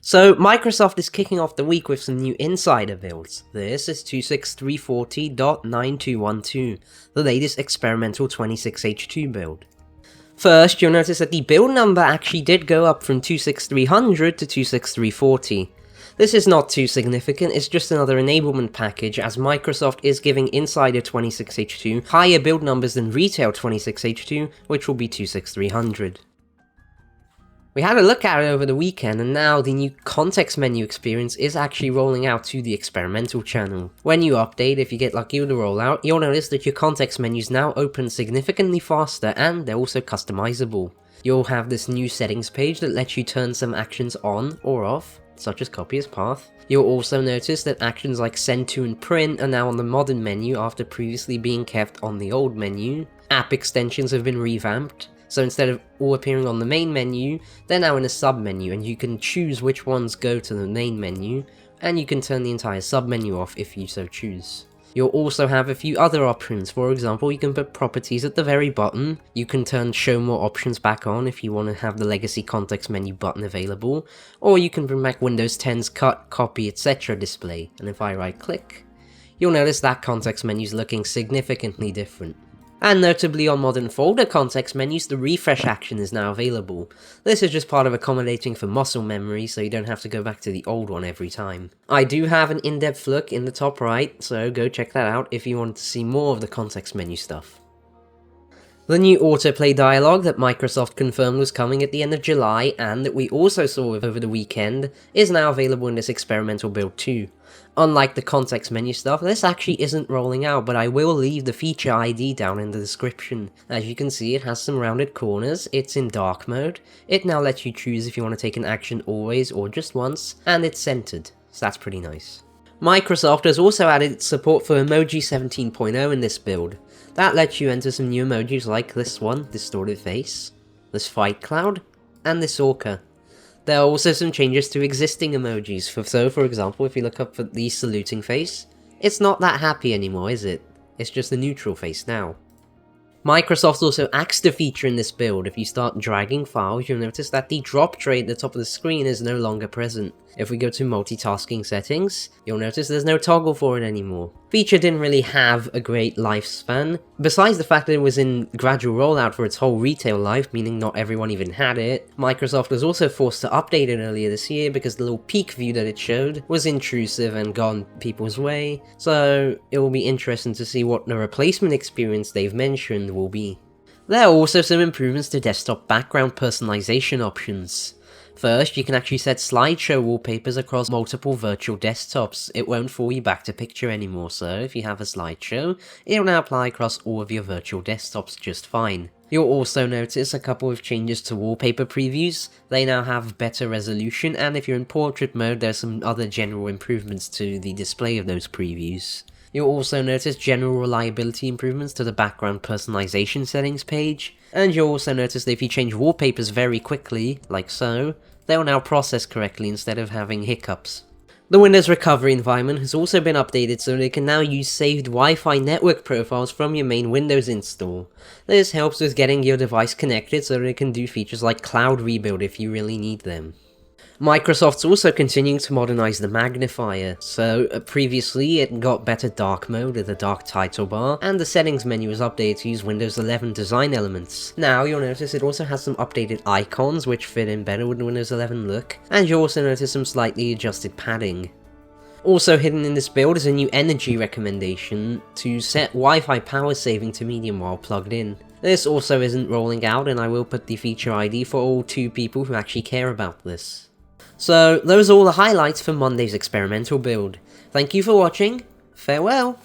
So Microsoft is kicking off the week with some new insider builds. This is 26340.9212, the latest experimental 26H2 build. First, you'll notice that the build number actually did go up from 26300 to 26340. This is not too significant, it's just another enablement package, as Microsoft is giving Insider 26H2 higher build numbers than Retail 26H2, which will be 26300. We had a look at it over the weekend, and now the new context menu experience is actually rolling out to the experimental channel. When you update, if you get lucky with the rollout, you'll notice that your context menus now open significantly faster, and they're also customizable. You'll have this new settings page that lets you turn some actions on or off, such as copy as path. You'll also notice that actions like send to and print are now on the modern menu after previously being kept on the old menu. App extensions have been revamped. So instead of all appearing on the main menu, they're now in a sub-menu, and you can choose which ones go to the main menu, and you can turn the entire sub-menu off if you so choose. You'll also have a few other options. For example, you can put properties at the very bottom, you can turn show more options back on if you want to have the legacy context menu button available, or you can bring back Windows 10's cut, copy, etc. display, and if I right click, you'll notice that context menu is looking significantly different. And notably on modern folder context menus, the refresh action is now available. This is just part of accommodating for muscle memory, so you don't have to go back to the old one every time. I do have an in-depth look in the top right, so go check that out if you want to see more of the context menu stuff. The new AutoPlay dialog that Microsoft confirmed was coming at the end of July, and that we also saw over the weekend, is now available in this experimental build too. Unlike the context menu stuff, this actually isn't rolling out, but I will leave the feature ID down in the description. As you can see, it has some rounded corners, it's in dark mode, it now lets you choose if you want to take an action always or just once, and it's centered, so that's pretty nice. Microsoft has also added support for Emoji 17.0 in this build. That lets you enter some new emojis like this one, distorted face, this fight cloud, and this orca. There are also some changes to existing emojis, so for example, if you look up for the saluting face, it's not that happy anymore, is it? It's just a neutral face now. Microsoft also axed a feature in this build. If you start dragging files, you'll notice that the drop tray at the top of the screen is no longer present. If we go to multitasking settings, you'll notice there's no toggle for it anymore. Feature didn't really have a great lifespan, besides the fact that it was in gradual rollout for its whole retail life, meaning not everyone even had it. Microsoft was also forced to update it earlier this year because the little peek view that it showed was intrusive and got in people's way, so it will be interesting to see what the replacement experience they've mentioned will be. There are also some improvements to desktop background personalization options. First, you can actually set slideshow wallpapers across multiple virtual desktops. It won't fall you back to picture anymore, so if you have a slideshow, it'll now apply across all of your virtual desktops just fine. You'll also notice a couple of changes to wallpaper previews. They now have better resolution, and if you're in portrait mode, there's some other general improvements to the display of those previews. You'll also notice general reliability improvements to the background personalization settings page, and you'll also notice that if you change wallpapers very quickly, like so, they'll now process correctly instead of having hiccups. The Windows recovery environment has also been updated so they can now use saved Wi-Fi network profiles from your main Windows install. This helps with getting your device connected so that it can do features like cloud rebuild if you really need them. Microsoft's also continuing to modernize the magnifier, so previously it got better dark mode with a dark title bar, and the settings menu was updated to use Windows 11 design elements. Now you'll notice it also has some updated icons which fit in better with the Windows 11 look, and you'll also notice some slightly adjusted padding. Also hidden in this build is a new energy recommendation to set Wi-Fi power saving to medium while plugged in. This also isn't rolling out, and I will put the feature ID for all 2 people who actually care about this. So, those are all the highlights for Monday's experimental build. Thank you for watching, farewell!